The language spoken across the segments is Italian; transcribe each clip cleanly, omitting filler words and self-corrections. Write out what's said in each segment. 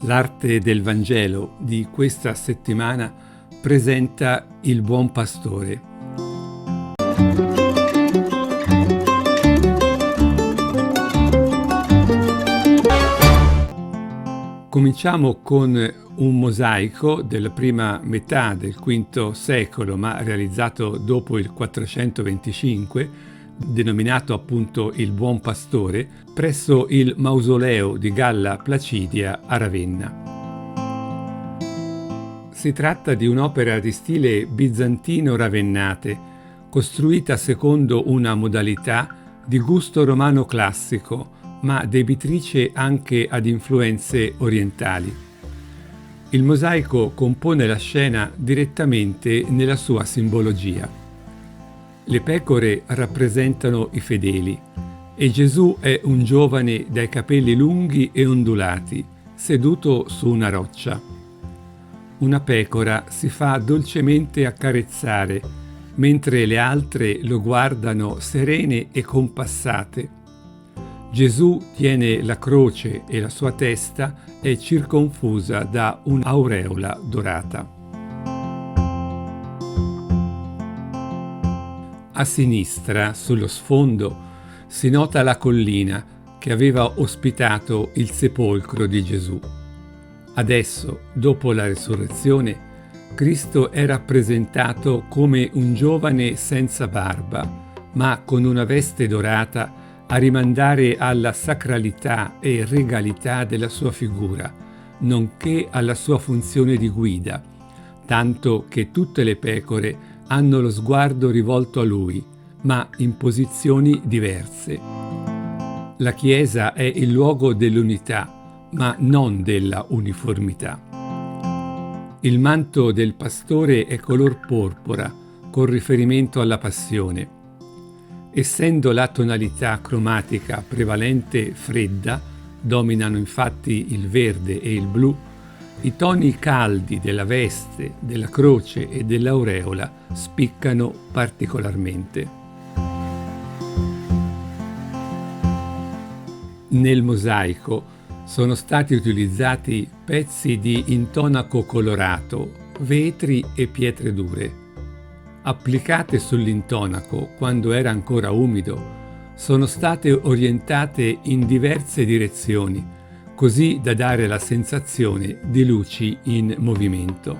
L'arte del Vangelo di questa settimana presenta il Buon Pastore. Cominciamo con un mosaico della prima metà del V secolo, ma realizzato dopo il 425, denominato appunto il Buon Pastore, presso il mausoleo di Galla Placidia a Ravenna. Si tratta di un'opera di stile bizantino-ravennate, costruita secondo una modalità di gusto romano classico, ma debitrice anche ad influenze orientali. Il mosaico compone la scena direttamente nella sua simbologia. Le pecore rappresentano i fedeli e Gesù è un giovane dai capelli lunghi e ondulati, seduto su una roccia. Una pecora si fa dolcemente accarezzare, mentre le altre lo guardano serene e compassate. Gesù tiene la croce e la sua testa è circonfusa da un'aureola dorata. A sinistra, sullo sfondo, si nota la collina che aveva ospitato il sepolcro di Gesù. Adesso, dopo la resurrezione, Cristo è rappresentato come un giovane senza barba, ma con una veste dorata a rimandare alla sacralità e regalità della sua figura, nonché alla sua funzione di guida, tanto che tutte le pecore hanno lo sguardo rivolto a lui, ma in posizioni diverse. La Chiesa è il luogo dell'unità, ma non della uniformità. Il manto del pastore è color porpora, con riferimento alla passione. Essendo la tonalità cromatica prevalente fredda, dominano infatti il verde e il blu, i toni caldi della veste, della croce e dell'aureola spiccano particolarmente. Nel mosaico sono stati utilizzati pezzi di intonaco colorato, vetri e pietre dure. Applicate sull'intonaco quando era ancora umido, sono state orientate in diverse direzioni, così da dare la sensazione di luci in movimento.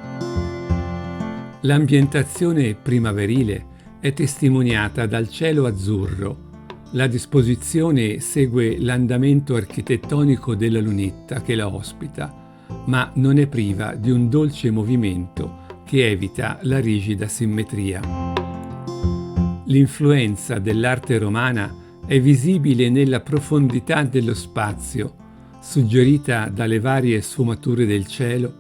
L'ambientazione primaverile è testimoniata dal cielo azzurro. La disposizione segue l'andamento architettonico della lunetta che la ospita, ma non è priva di un dolce movimento che evita la rigida simmetria. L'influenza dell'arte romana è visibile nella profondità dello spazio, suggerita dalle varie sfumature del cielo,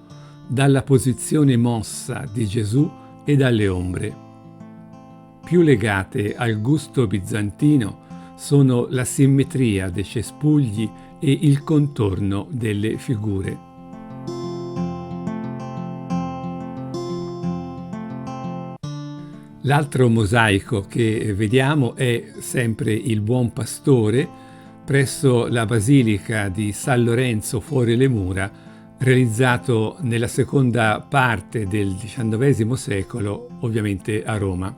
dalla posizione mossa di Gesù e dalle ombre. Più legate al gusto bizantino sono la simmetria dei cespugli e il contorno delle figure. L'altro mosaico che vediamo è sempre il Buon Pastore, presso la Basilica di San Lorenzo fuori le mura, realizzato nella seconda parte del XIX secolo, ovviamente a Roma.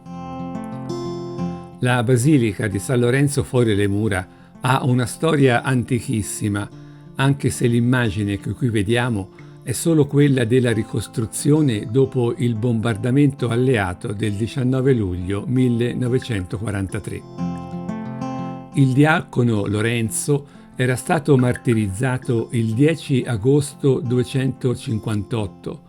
La Basilica di San Lorenzo fuori le mura ha una storia antichissima, anche se l'immagine che qui vediamo è solo quella della ricostruzione dopo il bombardamento alleato del 19 luglio 1943. Il diacono Lorenzo era stato martirizzato il 10 agosto 258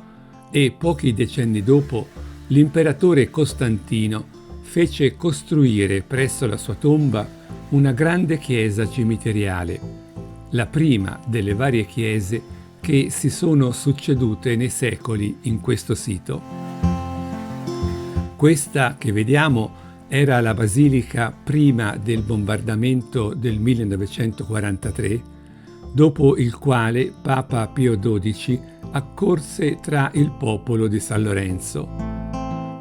e pochi decenni dopo l'imperatore Costantino fece costruire presso la sua tomba una grande chiesa cimiteriale, la prima delle varie chiese che si sono succedute nei secoli in questo sito. Questa che vediamo era la basilica prima del bombardamento del 1943, dopo il quale Papa Pio XII accorse tra il popolo di San Lorenzo.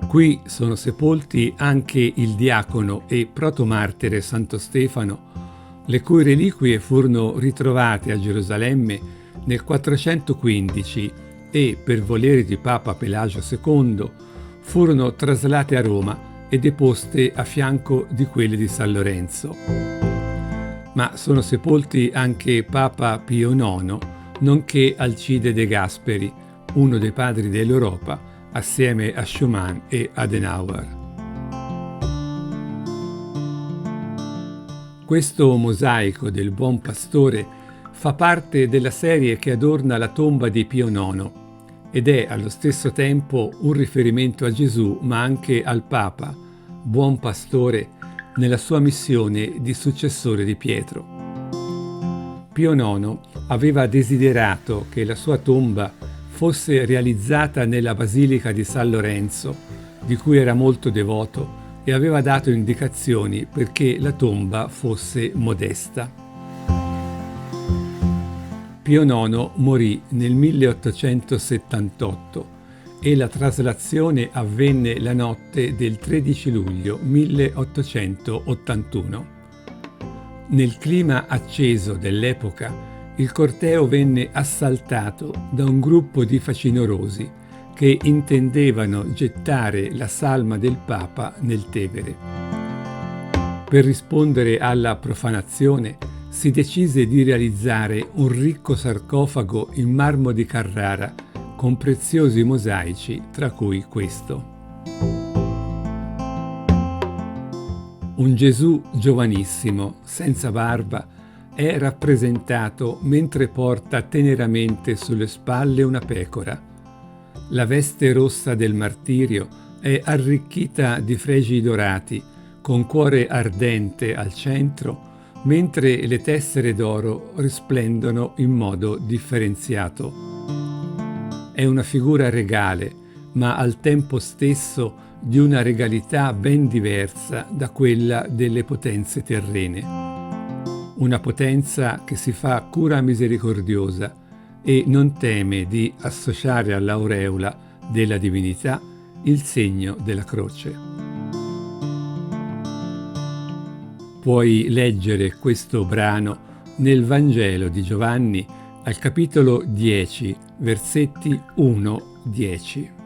Qui sono sepolti anche il diacono e protomartire Santo Stefano, le cui reliquie furono ritrovate a Gerusalemme Nel 415 e, per volere di Papa Pelagio II, furono traslate a Roma e deposte a fianco di quelle di San Lorenzo. Ma sono sepolti anche Papa Pio IX, nonché Alcide De Gasperi, uno dei padri dell'Europa, assieme a Schumann e Adenauer. Questo mosaico del Buon Pastore fa parte della serie che adorna la tomba di Pio IX ed è allo stesso tempo un riferimento a Gesù, ma anche al Papa, Buon Pastore, nella sua missione di successore di Pietro. Pio IX aveva desiderato che la sua tomba fosse realizzata nella Basilica di San Lorenzo, di cui era molto devoto, e aveva dato indicazioni perché la tomba fosse modesta. Pio IX morì nel 1878 e la traslazione avvenne la notte del 13 luglio 1881. Nel clima acceso dell'epoca, il corteo venne assaltato da un gruppo di facinorosi che intendevano gettare la salma del Papa nel Tevere. Per rispondere alla profanazione, si decise di realizzare un ricco sarcofago in marmo di Carrara con preziosi mosaici, tra cui questo. Un Gesù giovanissimo, senza barba, è rappresentato mentre porta teneramente sulle spalle una pecora. La veste rossa del martirio è arricchita di fregi dorati, con cuore ardente al centro, mentre le tessere d'oro risplendono in modo differenziato. È una figura regale, ma al tempo stesso di una regalità ben diversa da quella delle potenze terrene. Una potenza che si fa cura misericordiosa e non teme di associare all'aureola della divinità il segno della croce. Puoi leggere questo brano nel Vangelo di Giovanni al capitolo 10, versetti 1-10.